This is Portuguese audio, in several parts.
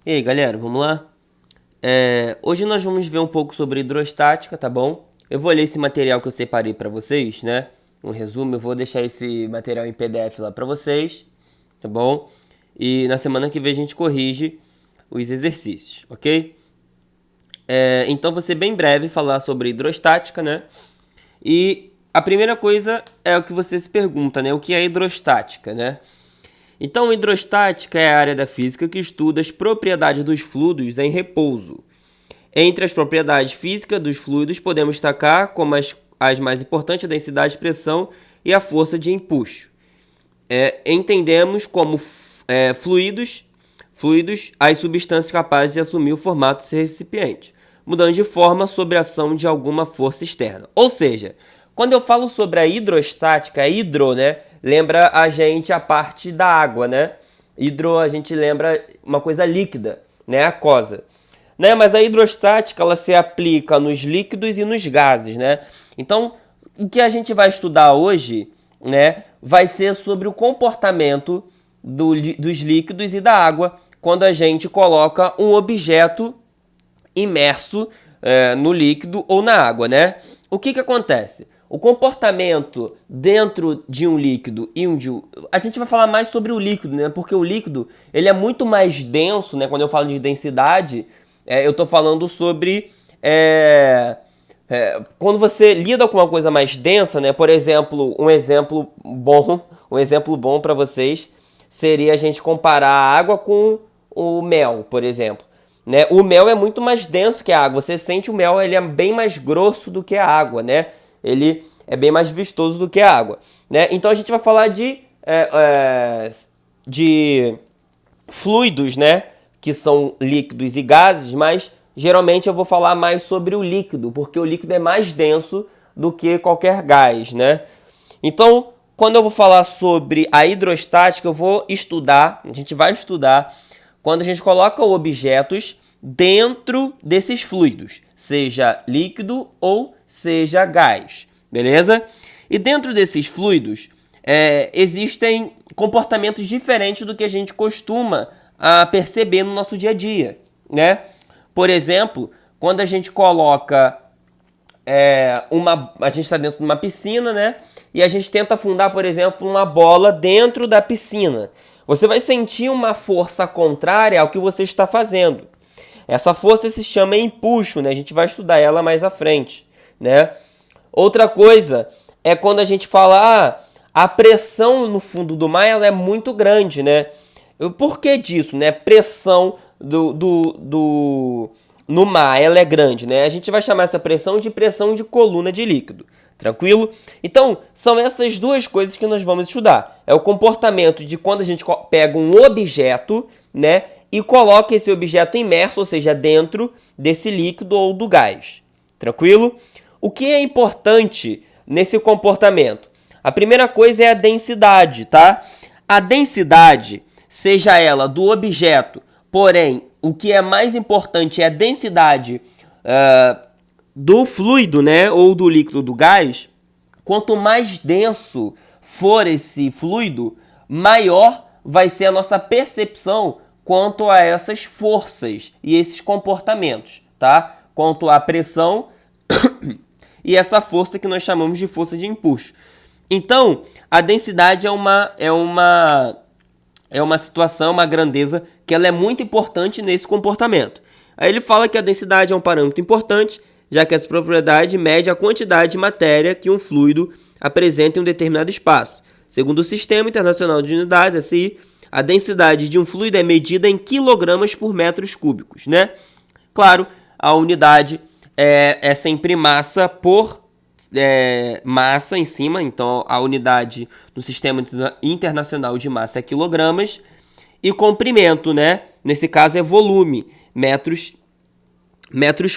E aí, galera, vamos lá? Hoje nós vamos ver um pouco sobre hidrostática, tá bom? Eu vou ler esse material que eu separei para vocês, né? Um resumo, eu vou deixar esse material em PDF lá para vocês, tá bom? E na semana que vem a gente corrige os exercícios, ok? Então vou ser bem breve falar sobre hidrostática, né? E a primeira coisa é o que você se pergunta, né? O que é hidrostática, né? Então, hidrostática é a área da física que estuda as propriedades dos fluidos em repouso. Entre as propriedades físicas dos fluidos, podemos destacar como as mais importantes a densidade de pressão e a força de empuxo. Entendemos como fluidos as substâncias capazes de assumir o formato de recipiente, mudando de forma sob a ação de alguma força externa. Ou seja, quando eu falo sobre a hidrostática, hidro, né? Lembra a gente a parte da água, né? Hidro, a gente lembra uma coisa líquida, né? Aquosa. Né? Mas a hidrostática, ela se aplica nos líquidos e nos gases, né? Então, o que a gente vai estudar hoje, né? Vai ser sobre o comportamento dos líquidos e da água quando a gente coloca um objeto imerso no líquido ou na água, né? O que acontece? O comportamento dentro de um líquido e a gente vai falar mais sobre o líquido, né? Porque o líquido, ele é muito mais denso, né? Quando eu falo de densidade, eu tô falando sobre... quando você lida com uma coisa mais densa, né? Por exemplo, um exemplo bom para vocês seria a gente comparar a água com o mel, por exemplo. Né? O mel é muito mais denso que a água. Você sente o mel, ele é bem mais grosso do que a água, né? Ele é bem mais vistoso do que a água, né? Então a gente vai falar de fluidos, né? Que são líquidos e gases, mas geralmente eu vou falar mais sobre o líquido, porque o líquido é mais denso do que qualquer gás, né? Então, quando eu vou falar sobre a hidrostática, a gente vai estudar quando a gente coloca objetos dentro desses fluidos, seja líquido ou seja gás, beleza? E dentro desses fluidos existem comportamentos diferentes do que a gente costuma perceber no nosso dia a dia, né? Por exemplo, quando a gente coloca a gente está dentro de uma piscina, né? E a gente tenta afundar, por exemplo, uma bola dentro da piscina. Você vai sentir uma força contrária ao que você está fazendo. Essa força se chama empuxo, né? A gente vai estudar ela mais à frente, né? Outra coisa é quando a gente fala, a pressão no fundo do mar ela é muito grande, né? Por que disso, né? Pressão no mar, ela é grande, né? A gente vai chamar essa pressão de coluna de líquido. Tranquilo? Então, são essas duas coisas que nós vamos estudar. É o comportamento de quando a gente pega um objeto, né? E coloca esse objeto imerso, ou seja, dentro desse líquido ou do gás. Tranquilo? O que é importante nesse comportamento? A primeira coisa é a densidade, tá? A densidade, seja ela do objeto, porém, o que é mais importante é a densidade do fluido, né? Ou do líquido do gás. Quanto mais denso for esse fluido, maior vai ser a nossa percepção quanto a essas forças e esses comportamentos, tá? Quanto à pressão e essa força que nós chamamos de força de empuxo. Então, a densidade é uma situação, uma grandeza que ela é muito importante nesse comportamento. Aí ele fala que a densidade é um parâmetro importante, já que essa propriedade mede a quantidade de matéria que um fluido apresenta em um determinado espaço. Segundo o Sistema Internacional de Unidades, SI, a densidade de um fluido é medida em quilogramas por metros cúbicos, né? Claro, a unidade é sempre massa por massa em cima, então a unidade do Sistema Internacional de Massa é quilogramas, e comprimento, né? Nesse caso é volume, metros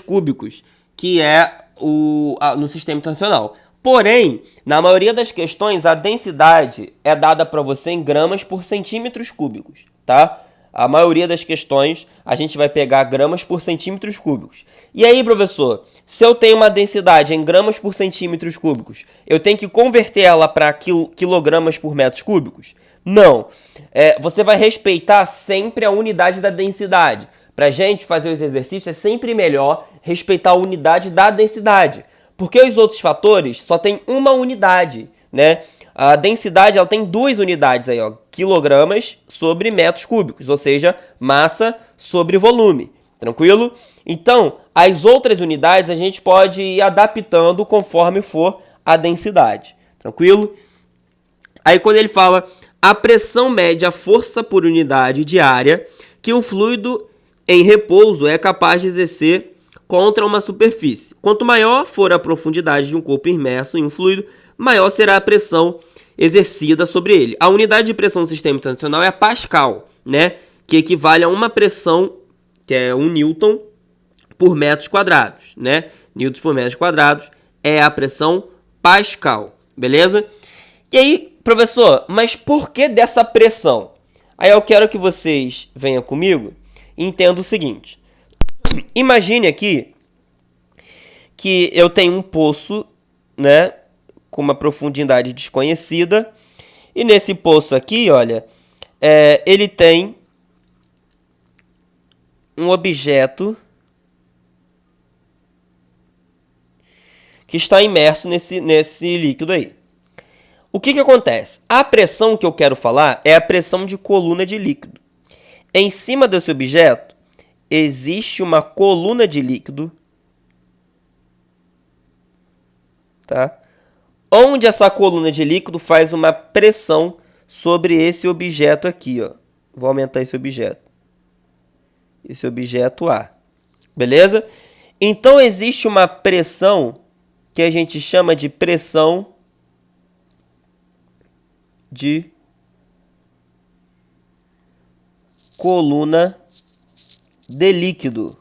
cúbicos, que é no Sistema Internacional. Porém, na maioria das questões, a densidade é dada para você em gramas por centímetros cúbicos, tá? A maioria das questões, a gente vai pegar gramas por centímetros cúbicos. E aí, professor, se eu tenho uma densidade em gramas por centímetros cúbicos, eu tenho que converter ela para quilogramas por metros cúbicos? Não. Você vai respeitar sempre a unidade da densidade. Para a gente fazer os exercícios é sempre melhor respeitar a unidade da densidade, porque os outros fatores só tem uma unidade, né? A densidade ela tem duas unidades aí, ó, quilogramas sobre metros cúbicos, ou seja, massa sobre volume, tranquilo? Então, as outras unidades a gente pode ir adaptando conforme for a densidade, tranquilo? Aí quando ele fala a pressão mede a força por unidade de área que um fluido em repouso é capaz de exercer contra uma superfície. Quanto maior for a profundidade de um corpo imerso em um fluido, maior será a pressão exercida sobre ele. A unidade de pressão do sistema internacional é a Pascal, né? Que equivale a uma pressão, que é 1 Newton por metros quadrados, né? Newtons por metros quadrados é a pressão Pascal, beleza? E aí, professor, mas por que dessa pressão? Aí eu quero que vocês venham comigo e entendam o seguinte. Imagine aqui que eu tenho um poço, né, com uma profundidade desconhecida. E nesse poço aqui, olha, ele tem um objeto que está imerso nesse líquido aí. O que acontece? A pressão que eu quero falar é a pressão de coluna de líquido. Em cima desse objeto, existe uma coluna de líquido, tá? Onde essa coluna de líquido faz uma pressão sobre esse objeto aqui, ó. Vou aumentar esse objeto. Esse objeto A. Beleza? Então, existe uma pressão que a gente chama de pressão de coluna de líquido.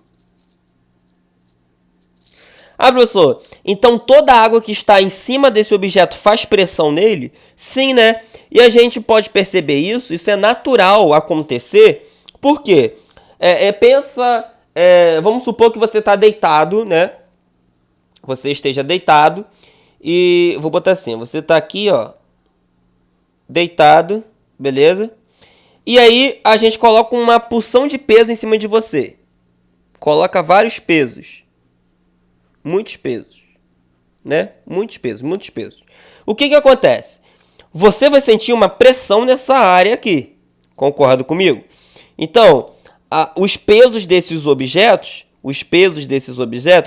Ah, professor, então toda a água que está em cima desse objeto faz pressão nele? Sim, né? E a gente pode perceber isso é natural acontecer. Por quê? Vamos supor que você está deitado, né? Você esteja deitado e vou botar assim, você está aqui, ó, deitado, beleza? E aí a gente coloca uma porção de peso em cima de você. Coloca vários pesos. Muitos pesos, né? Muitos pesos. O que acontece? Você vai sentir uma pressão nessa área aqui. Concorda comigo? Então, os pesos desses objetos,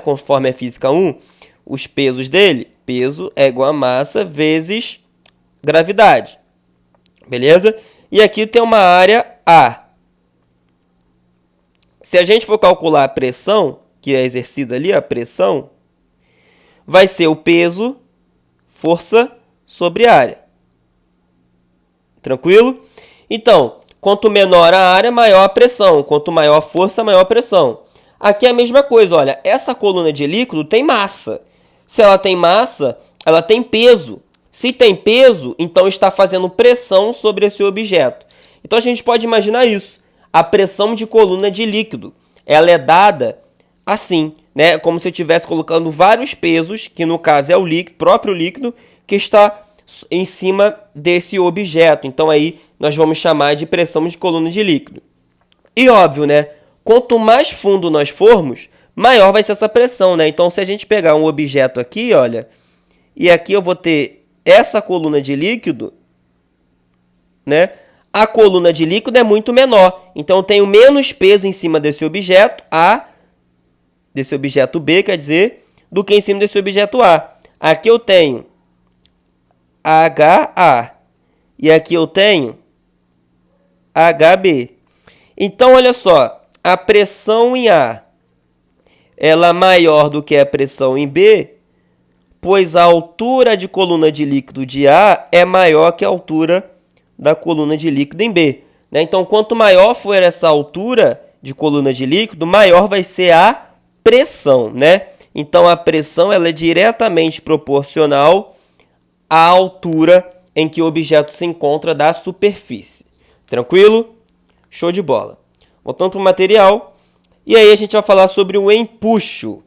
conforme a física 1, os pesos dele, peso é igual a massa vezes gravidade. Beleza? E aqui tem uma área A. Se a gente for calcular a pressão, que é exercida ali, a pressão, vai ser o peso, força sobre área. Tranquilo? Então, quanto menor a área, maior a pressão. Quanto maior a força, maior a pressão. Aqui é a mesma coisa, olha, essa coluna de líquido tem massa. Se ela tem massa, ela tem peso. Se tem peso, então está fazendo pressão sobre esse objeto. Então a gente pode imaginar isso. A pressão de coluna de líquido, ela é dada assim, né? Como se eu estivesse colocando vários pesos, que no caso é o líquido, próprio líquido, que está em cima desse objeto. Então aí nós vamos chamar de pressão de coluna de líquido. E óbvio, né? Quanto mais fundo nós formos, maior vai ser essa pressão, né? Então se a gente pegar um objeto aqui, olha, e aqui eu vou ter essa coluna de líquido, né? A coluna de líquido é muito menor. Então eu tenho menos peso em cima desse objeto A, desse objeto B, quer dizer, do que em cima desse objeto A. Aqui eu tenho HA e aqui eu tenho HB. Então olha só, a pressão em A ela é maior do que a pressão em B, pois a altura de coluna de líquido de A é maior que a altura da coluna de líquido em B. Né? Então, quanto maior for essa altura de coluna de líquido, maior vai ser a pressão. Né? Então, a pressão ela é diretamente proporcional à altura em que o objeto se encontra da superfície. Tranquilo? Show de bola. Voltando para o material. E aí a gente vai falar sobre o empuxo.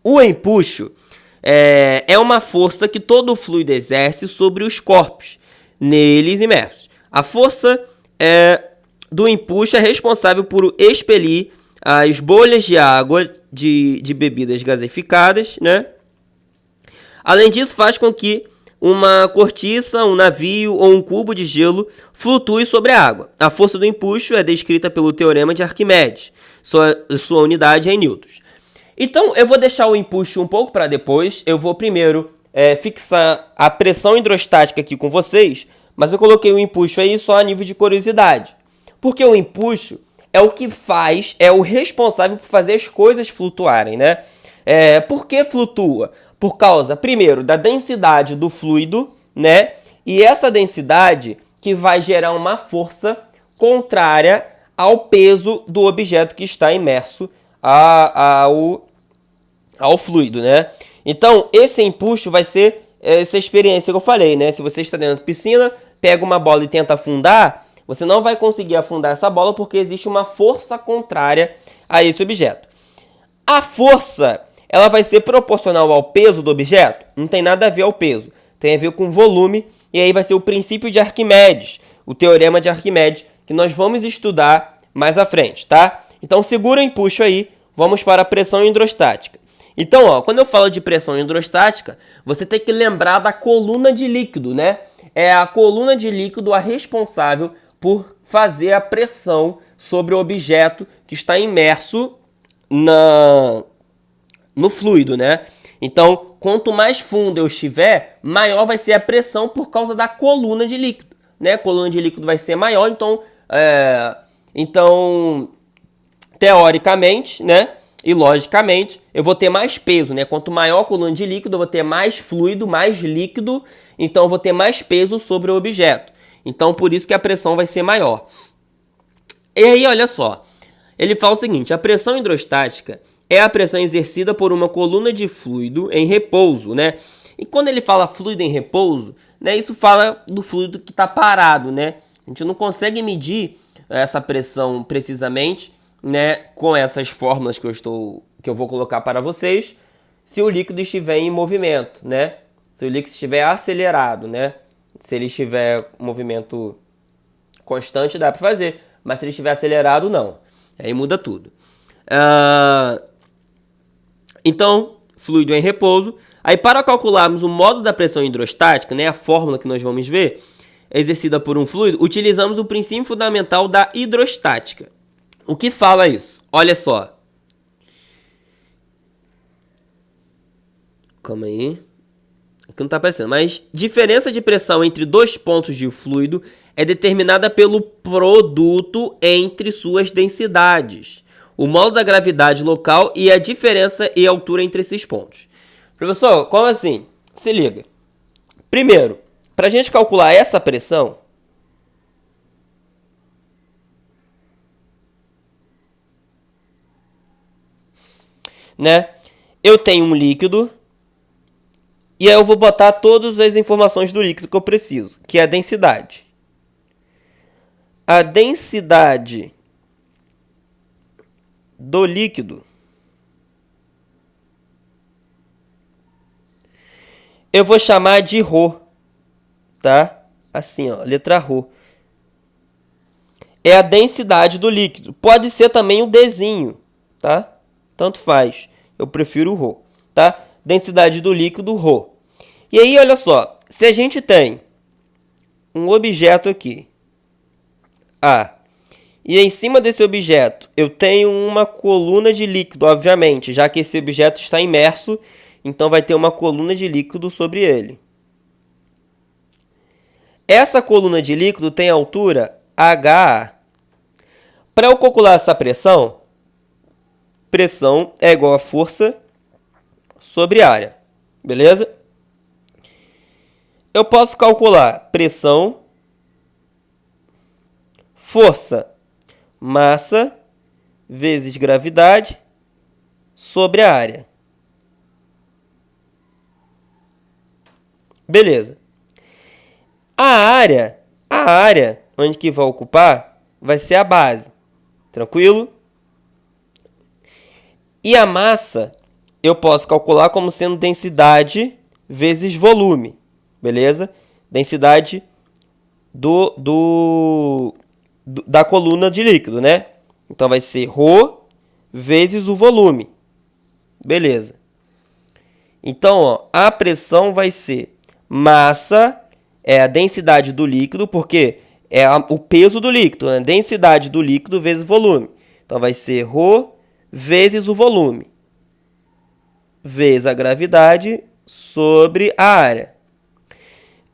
O empuxo é uma força que todo fluido exerce sobre os corpos neles imersos. A força do empuxo é responsável por expelir as bolhas de água de bebidas gaseificadas, né? Além disso, faz com que uma cortiça, um navio ou um cubo de gelo flutue sobre a água. A força do empuxo é descrita pelo teorema de Arquimedes. Sua unidade é em newtons. Então, eu vou deixar o empuxo um pouco para depois. Eu vou primeiro fixar a pressão hidrostática aqui com vocês, mas eu coloquei o empuxo aí só a nível de curiosidade. Porque o empuxo é o que faz, é o responsável por fazer as coisas flutuarem, né? Por que flutua? Por causa, primeiro, da densidade do fluido, né? E essa densidade que vai gerar uma força contrária ao peso do objeto que está imerso ao fluido, né? Então, esse empuxo vai ser essa experiência que eu falei, né? Se você está dentro da piscina, pega uma bola e tenta afundar, você não vai conseguir afundar essa bola porque existe uma força contrária a esse objeto. A força, ela vai ser proporcional ao peso do objeto? Não tem nada a ver ao peso. Tem a ver com volume, e aí vai ser o princípio de Arquimedes, o teorema de Arquimedes, que nós vamos estudar mais à frente, tá? Então segura o empuxo aí, vamos para a pressão hidrostática. Então, ó, quando eu falo de pressão hidrostática, você tem que lembrar da coluna de líquido, né? É a coluna de líquido a responsável por fazer a pressão sobre o objeto que está imerso no fluido, né? Então, quanto mais fundo eu estiver, maior vai ser a pressão por causa da coluna de líquido, né? A coluna de líquido vai ser maior, então teoricamente, né? E logicamente, eu vou ter mais peso, né? Quanto maior a coluna de líquido, eu vou ter mais fluido, mais líquido, então eu vou ter mais peso sobre o objeto. Então, por isso que a pressão vai ser maior. E aí, olha só, ele fala o seguinte, a pressão hidrostática é a pressão exercida por uma coluna de fluido em repouso, né? E quando ele fala fluido em repouso, né, isso fala do fluido que está parado, né? A gente não consegue medir essa pressão precisamente, né, com essas fórmulas que eu vou colocar para vocês, se o líquido estiver em movimento, né? Se o líquido estiver acelerado, né? Se ele estiver em movimento constante, dá para fazer, mas se ele estiver acelerado, não. Aí muda tudo. Então, fluido em repouso. Aí, para calcularmos o modo da pressão hidrostática, né, a fórmula que nós vamos ver, exercida por um fluido, utilizamos o princípio fundamental da hidrostática. O que fala isso? Olha só. Calma aí. Aqui não está aparecendo. Mas diferença de pressão entre dois pontos de fluido é determinada pelo produto entre suas densidades, o modo da gravidade local e a diferença e altura entre esses pontos. Professor, como assim? Se liga. Primeiro, para a gente calcular essa pressão, né? Eu tenho um líquido e aí eu vou botar todas as informações do líquido que eu preciso, que é a densidade. A densidade do líquido eu vou chamar de ρ, tá? Assim, ó, letra ρ. É a densidade do líquido. Pode ser também o Dzinho, tá? Tanto faz. Eu prefiro o ρ, tá? Densidade do líquido, ρ. E aí, olha só. Se a gente tem um objeto aqui, A, e em cima desse objeto eu tenho uma coluna de líquido, obviamente, já que esse objeto está imerso, então vai ter uma coluna de líquido sobre ele. Essa coluna de líquido tem altura HA. Para eu calcular essa pressão, pressão é igual a força sobre área, beleza? Eu posso calcular pressão, força, massa, vezes gravidade, sobre a área. Beleza. A área onde que vai ocupar vai ser a base. Tranquilo? E a massa eu posso calcular como sendo densidade vezes volume. Beleza? Densidade da coluna de líquido, né? Então vai ser ρ vezes o volume. Beleza. Então, ó, a pressão vai ser massa, é a densidade do líquido, porque é o peso do líquido, né? Densidade do líquido vezes volume. Então, vai ser ρ vezes o volume, vezes a gravidade sobre a área.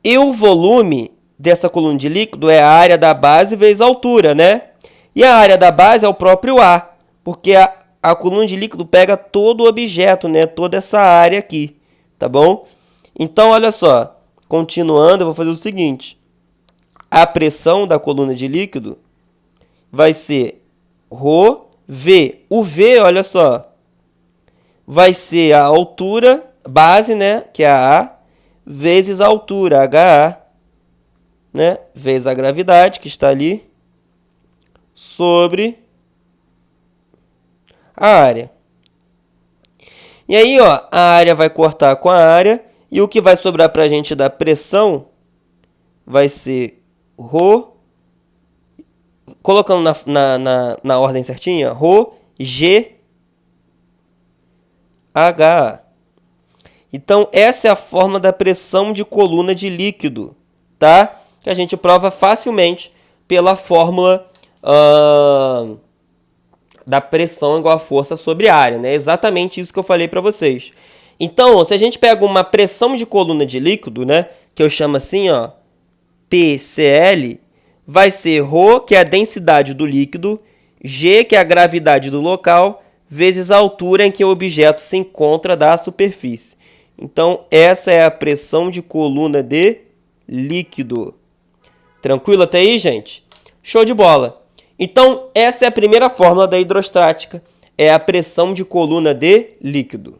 E o volume dessa coluna de líquido é a área da base vezes a altura, né? E a área da base é o próprio A, porque a coluna de líquido pega todo o objeto, né? Toda essa área aqui, tá bom? Então, olha só, continuando, eu vou fazer o seguinte. A pressão da coluna de líquido vai ser ρV. O V, olha só, vai ser a altura, base, né? Que é a A, vezes a altura, HA, né? Vezes a gravidade, que está ali, sobre a área. E aí, ó, a área vai cortar com a área, e o que vai sobrar para a gente da pressão vai ser ρ, colocando na ordem certinha, ρ, G, HA. Então, essa é a forma da pressão de coluna de líquido, tá? Que a gente prova facilmente pela fórmula da pressão igual a força sobre a área, né? Exatamente isso que eu falei para vocês. Então, se a gente pega uma pressão de coluna de líquido, né? Que eu chamo assim, ó, PCL, vai ser ρ, que é a densidade do líquido, G, que é a gravidade do local, vezes a altura em que o objeto se encontra da superfície. Então, essa é a pressão de coluna de líquido. Tranquilo até aí, gente? Show de bola! Então, essa é a primeira fórmula da hidrostática, é a pressão de coluna de líquido.